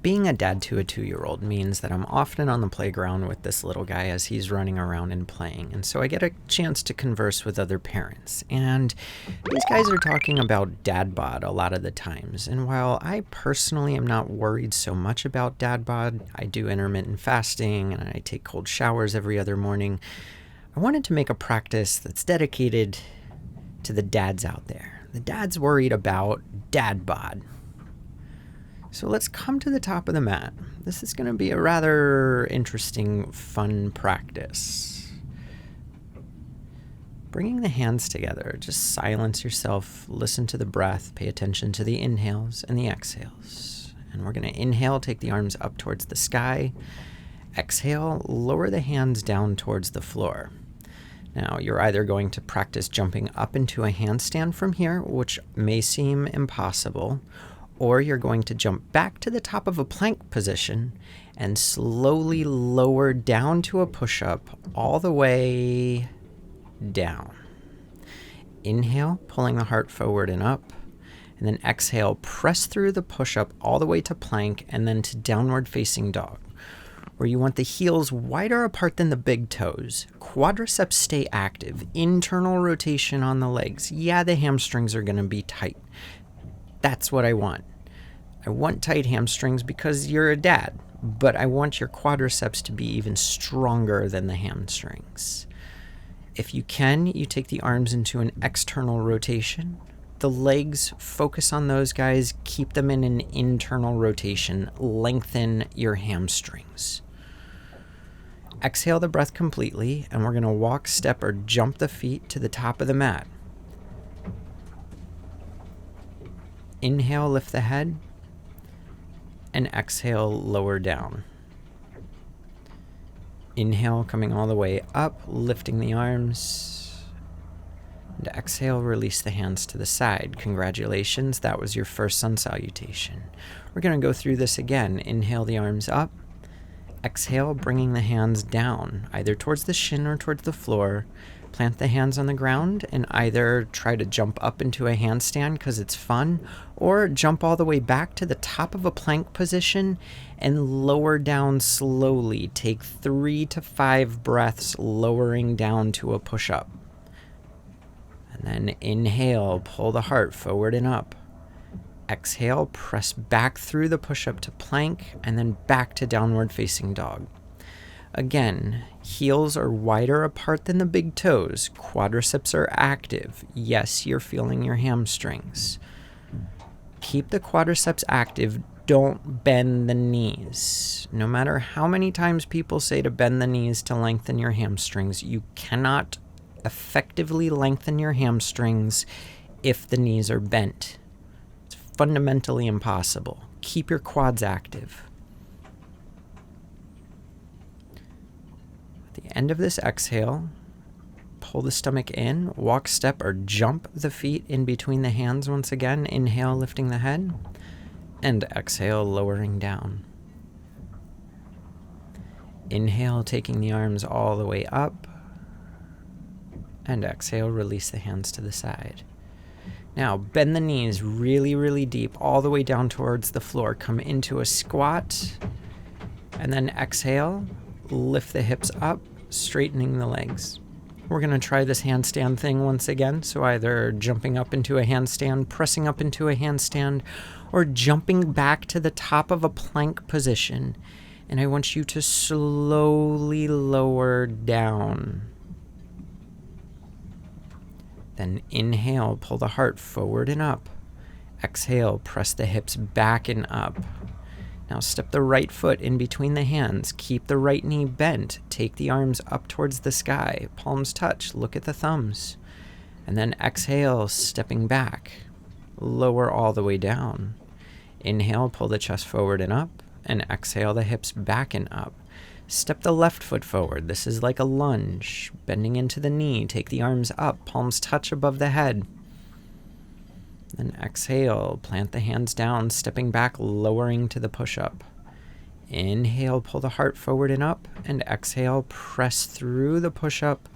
Being a dad to a 2-year-old means that I'm often on the playground with this little guy as he's running around and playing, and so I get a chance to converse with other parents. And these guys are talking about dad bod a lot of the times, and while I personally am not worried so much about dad bod, I do intermittent fasting and I take cold showers every other morning, I wanted to make a practice that's dedicated to the dads out there. The dads worried about dad bod. So let's come to the top of the mat. This is going to be a rather interesting, fun practice. Bringing the hands together, just silence yourself, listen to the breath, pay attention to the inhales and the exhales. And we're going to inhale, take the arms up towards the sky. Exhale, lower the hands down towards the floor. Now, you're either going to practice jumping up into a handstand from here, which may seem impossible, or you're going to jump back to the top of a plank position and slowly lower down to a push-up all the way down. Inhale, pulling the heart forward and up, and then exhale, press through the push-up all the way to plank and then to downward facing dog, where you want the heels wider apart than the big toes. Quadriceps stay active, internal rotation on the legs. Yeah, the hamstrings are going to be tight. That's what I want. I want tight hamstrings because you're a dad, but I want your quadriceps to be even stronger than the hamstrings. If you can, you take the arms into an external rotation. The legs, focus on those guys, keep them in an internal rotation, lengthen your hamstrings. Exhale the breath completely, and we're going to walk, step, or jump the feet to the top of the mat. Inhale, lift the head, and exhale, lower down. Inhale, coming all the way up, lifting the arms, and exhale, release the hands to the side. Congratulations, that was your first sun salutation. We're going to go through this again. Inhale the arms up, exhale, bringing the hands down, either towards the shin or towards the floor. Plant the hands on the ground and either try to jump up into a handstand because it's fun, or jump all the way back to the top of a plank position and lower down slowly. Take 3 to 5 breaths lowering down to a push-up. And then inhale, pull the heart forward and up. Exhale, press back through the push-up to plank and then back to downward facing dog. Again, heels are wider apart than the big toes. Quadriceps are active. Yes, you're feeling your hamstrings. Keep the quadriceps active. Don't bend the knees. No matter how many times people say to bend the knees to lengthen your hamstrings, you cannot effectively lengthen your hamstrings if the knees are bent. It's fundamentally impossible. Keep your quads active. At the end of this exhale, pull the stomach in, walk, step, or jump the feet in between the hands once again. Inhale, lifting the head, and exhale, lowering down. Inhale, taking the arms all the way up, and exhale, release the hands to the side. Now, bend the knees really, really deep, all the way down towards the floor. Come into a squat, and then exhale, lift the hips up, straightening the legs. We're going to try this handstand thing once again. So either jumping up into a handstand, pressing up into a handstand, or jumping back to the top of a plank position. And I want you to slowly lower down. Then inhale, pull the heart forward and up. Exhale, press the hips back and up. Now step the right foot in between the hands. Keep the right knee bent. Take the arms up towards the sky. Palms touch. Look at the thumbs. And then exhale, stepping back. Lower all the way down. Inhale, pull the chest forward and up. And exhale, the hips back and up. Step the left foot forward. This is like a lunge. Bending into the knee. Take the arms up. Palms touch above the head. Then exhale, plant the hands down, stepping back, lowering to the push-up. Inhale, pull the heart forward and up, and exhale, press through the push-up,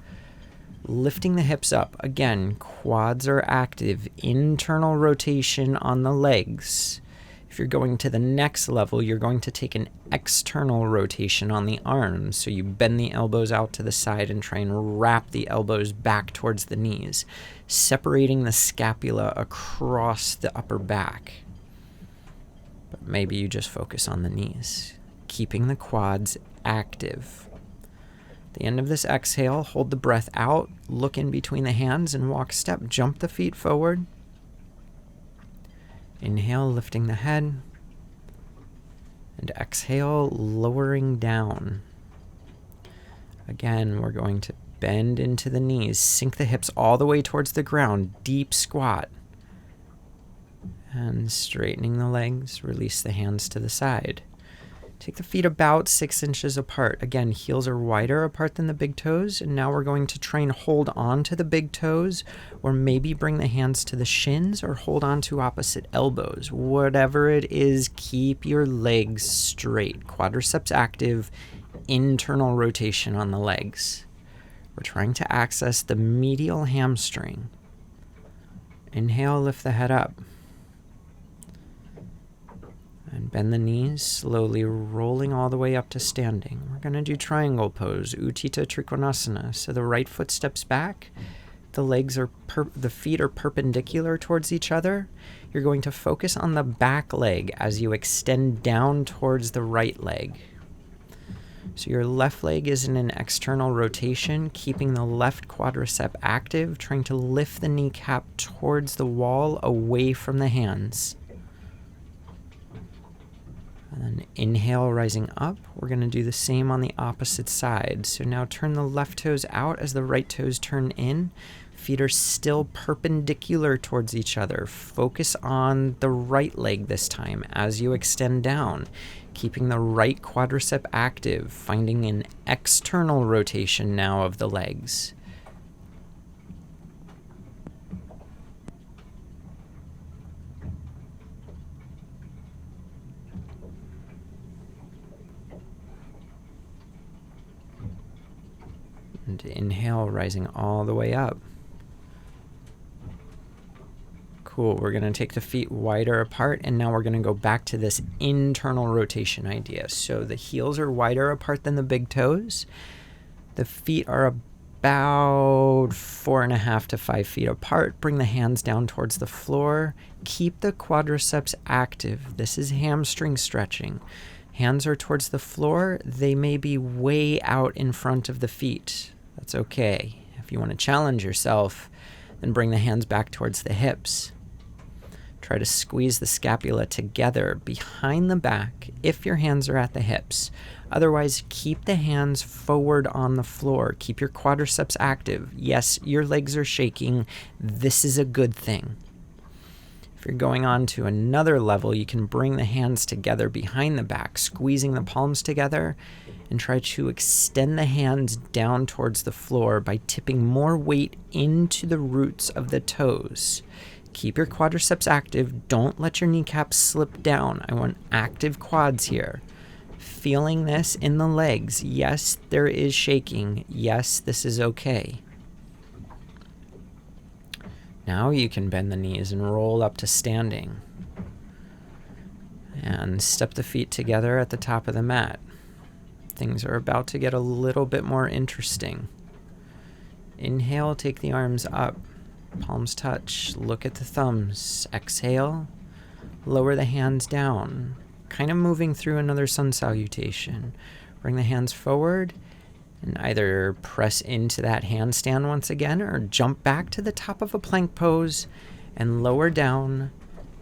lifting the hips up. Again, quads are active, internal rotation on the legs. If you're going to the next level, you're going to take an external rotation on the arms. So you bend the elbows out to the side and try and wrap the elbows back towards the knees, separating the scapula across the upper back. But maybe you just focus on the knees, keeping the quads active. At the end of this exhale, hold the breath out, look in between the hands and walk step. Jump the feet forward. Inhale, lifting the head. And exhale, lowering down. Again, we're going to bend into the knees, sink the hips all the way towards the ground, deep squat. And straightening the legs, release the hands to the side. Take the feet about 6 inches apart. Again, heels are wider apart than the big toes. And now we're going to try and hold on to the big toes, or maybe bring the hands to the shins or hold on to opposite elbows. Whatever it is, keep your legs straight. Quadriceps active, internal rotation on the legs. We're trying to access the medial hamstring. Inhale, lift the head up. And bend the knees, slowly rolling all the way up to standing. We're going to do triangle pose, Utthita Trikonasana. So the right foot steps back, the feet are perpendicular towards each other. You're going to focus on the back leg as you extend down towards the right leg. So your left leg is in an external rotation, keeping the left quadricep active, trying to lift the kneecap towards the wall, away from the hands. And then inhale, rising up. We're going to do the same on the opposite side. So now turn the left toes out as the right toes turn in. Feet are still perpendicular towards each other. Focus on the right leg this time as you extend down, keeping the right quadricep active, finding an external rotation now of the legs. And inhale, rising all the way up. Cool, we're going to take the feet wider apart, and now we're going to go back to this internal rotation idea. So the heels are wider apart than the big toes. The feet are about 4.5 to 5 feet apart. Bring the hands down towards the floor. Keep the quadriceps active. This is hamstring stretching. Hands are towards the floor. They may be way out in front of the feet. That's okay. If you want to challenge yourself, then bring the hands back towards the hips. Try to squeeze the scapula together behind the back if your hands are at the hips. Otherwise, keep the hands forward on the floor. Keep your quadriceps active. Yes, your legs are shaking. This is a good thing. If you're going on to another level, you can bring the hands together behind the back, squeezing the palms together, and try to extend the hands down towards the floor by tipping more weight into the roots of the toes. Keep your quadriceps active. Don't let your kneecaps slip down. I want active quads here. Feeling this in the legs. Yes, there is shaking. Yes, this is okay. Now you can bend the knees and roll up to standing. And step the feet together at the top of the mat. Things are about to get a little bit more interesting. Inhale, take the arms up. Palms touch. Look at the thumbs. Exhale. Lower the hands down. Kind of moving through another sun salutation. Bring the hands forward and either press into that handstand once again or jump back to the top of a plank pose and lower down,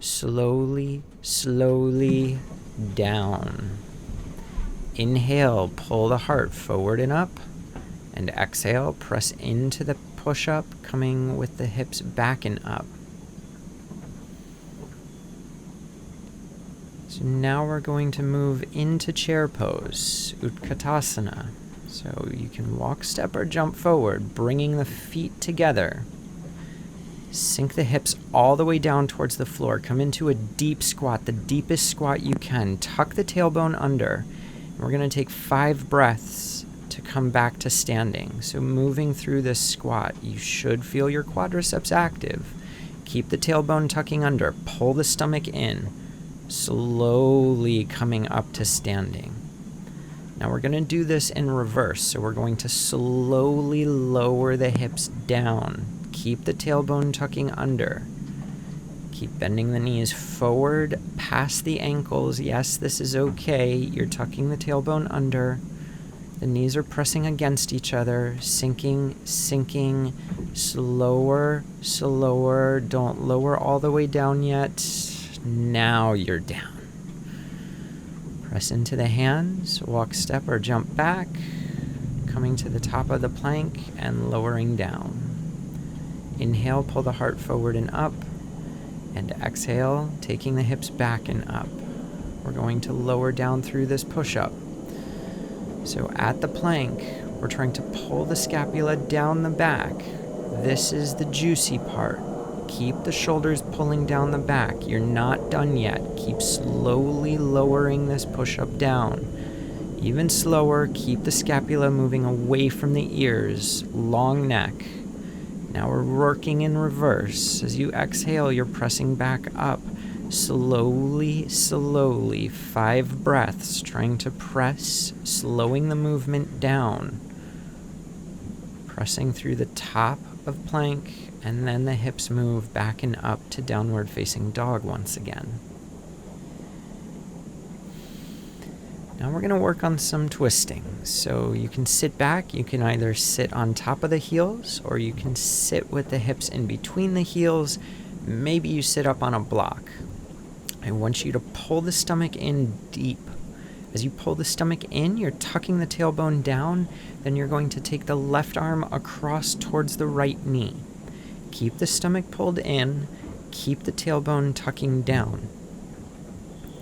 slowly, slowly down. Inhale, pull the heart forward and up, and exhale, press into the push-up, coming with the hips back and up. So now we're going to move into chair pose, Utkatasana. So you can walk, step, or jump forward, bringing the feet together. Sink the hips all the way down towards the floor. Come into a deep squat, the deepest squat you can. Tuck the tailbone under. And we're going to take 5 breaths to come back to standing. So moving through this squat, you should feel your quadriceps active. Keep the tailbone tucking under. Pull the stomach in. slowly coming up to standing. Now we're going to do this in reverse. So we're going to slowly lower the hips down. Keep the tailbone tucking under. Keep bending the knees forward past the ankles. Yes, this is okay. You're tucking the tailbone under. The knees are pressing against each other, sinking, slower, slower. Don't lower all the way down yet. Now you're down. Press into the hands, walk, step, or jump back, coming to the top of the plank and lowering down. Inhale, pull the heart forward and up, and exhale, taking the hips back and up. We're going to lower down through this push-up. So at the plank, we're trying to pull the scapula down the back. This is the juicy part. Keep the shoulders pulling down the back. You're not done yet. Keep slowly lowering this push-up down. Even slower, keep the scapula moving away from the ears. Long neck. Now we're working in reverse. As you exhale, you're pressing back up. Slowly, slowly, 5 breaths, trying to press, slowing the movement down. Pressing through the top of plank, and then the hips move back and up to downward facing dog once again. Now we're going to work on some twisting. So you can sit back, you can either sit on top of the heels, or you can sit with the hips in between the heels. Maybe you sit up on a block. I want you to pull the stomach in deep. As you pull the stomach in, you're tucking the tailbone down, then you're going to take the left arm across towards the right knee. Keep the stomach pulled in, keep the tailbone tucking down.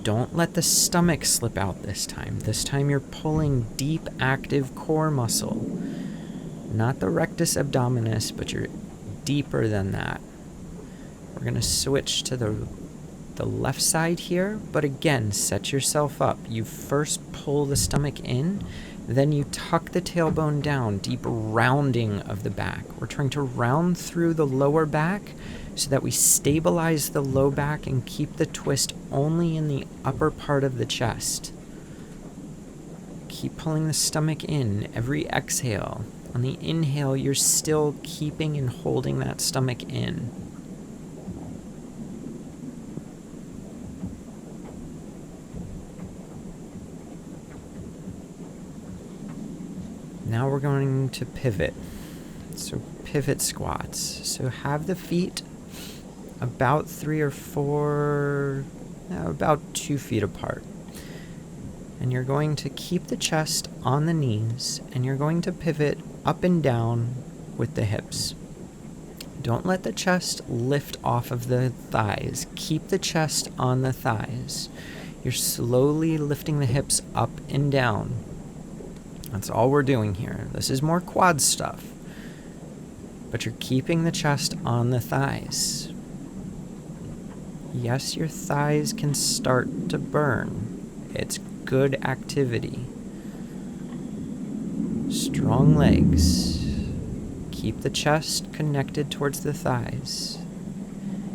Don't let the stomach slip out this time. This time you're pulling deep, active core muscle. Not the rectus abdominis, but you're deeper than that. We're going to switch to the left side here, but again, set yourself up. You first pull the stomach in, then you tuck the tailbone down, deep rounding of the back. We're trying to round through the lower back so that we stabilize the low back and keep the twist only in the upper part of the chest. Keep pulling the stomach in every exhale. On the inhale, you're still keeping and holding that stomach in. Now we're going to pivot. So pivot squats. So have the feet about 2 feet apart. And you're going to keep the chest on the knees, and you're going to pivot up and down with the hips. Don't let the chest lift off of the thighs. Keep the chest on the thighs. You're slowly lifting the hips up and down. That's all we're doing here. This is more quad stuff. But you're keeping the chest on the thighs. Yes, your thighs can start to burn. It's good activity. Strong legs. Keep the chest connected towards the thighs.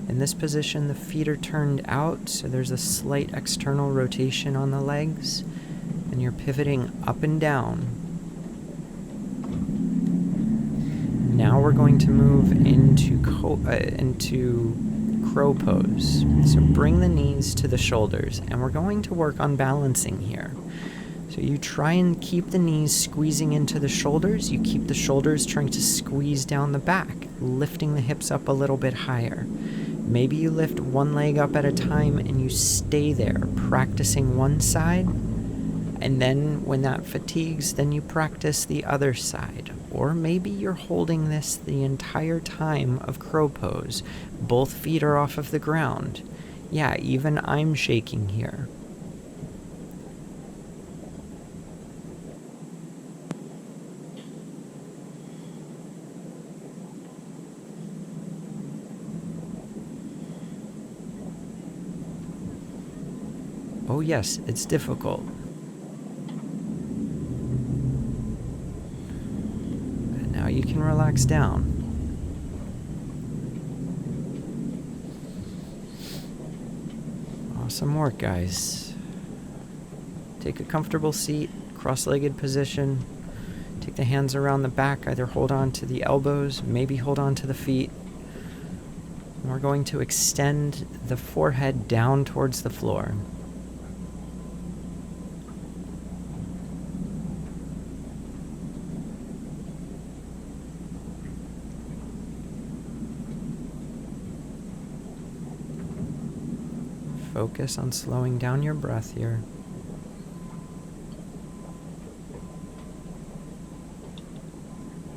In this position, the feet are turned out, so there's a slight external rotation on the legs. And you're pivoting up and down. Now we're going to move into crow pose. So bring the knees to the shoulders, and we're going to work on balancing here. So you try and keep the knees squeezing into the shoulders. You keep the shoulders trying to squeeze down the back, lifting the hips up a little bit higher. Maybe you lift one leg up at a time and you stay there, practicing one side. And then when that fatigues, then you practice the other side. Or maybe you're holding this the entire time of crow pose. Both feet are off of the ground. Yeah, even I'm shaking here. Oh yes, it's difficult. Now you can relax down. Awesome work, guys. Take a comfortable seat, cross-legged position. Take the hands around the back, either hold on to the elbows, maybe hold on to the feet. And we're going to extend the forehead down towards the floor. Focus on slowing down your breath here.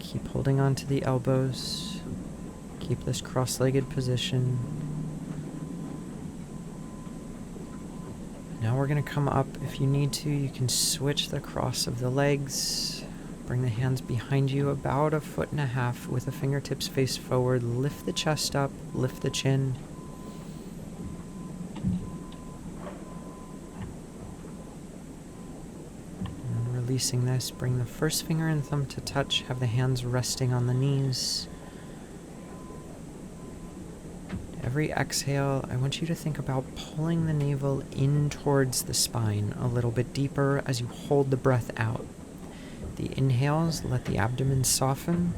Keep holding on to the elbows. Keep this cross-legged position. Now we're going to come up. If you need to, you can switch the cross of the legs. Bring the hands behind you about 1.5 feet with the fingertips face forward. Lift the chest up, lift the chin. Releasing this, bring the first finger and thumb to touch, have the hands resting on the knees. Every exhale, I want you to think about pulling the navel in towards the spine a little bit deeper as you hold the breath out. The inhales, let the abdomen soften.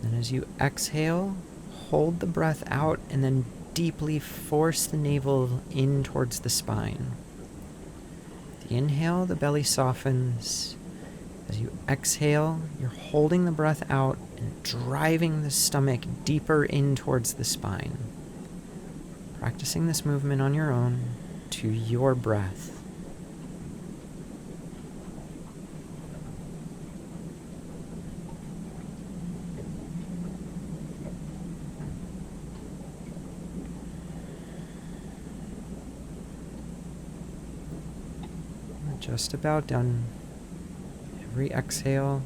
And as you exhale, hold the breath out and then deeply force the navel in towards the spine. The inhale, the belly softens. As you exhale, you're holding the breath out and driving the stomach deeper in towards the spine. Practicing this movement on your own to your breath. Just about done. Every exhale,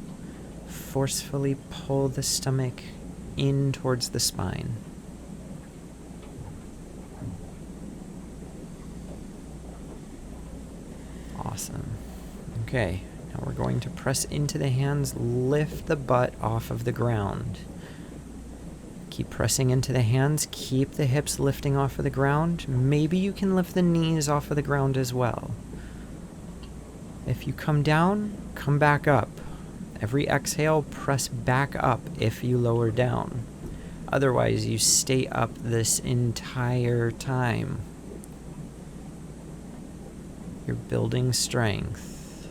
forcefully pull the stomach in towards the spine. Awesome. Okay, now we're going to press into the hands, lift the butt off of the ground. Keep pressing into the hands, keep the hips lifting off of the ground. Maybe you can lift the knees off of the ground as well. If you come down, come back up. Every exhale, press back up if you lower down. Otherwise, you stay up this entire time. You're building strength.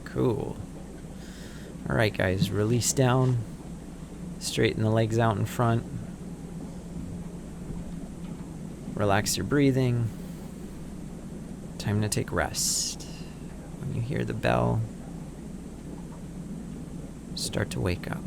Cool. All right, guys, release down. Straighten the legs out in front. Relax your breathing. Time to take rest. When you hear the bell, start to wake up.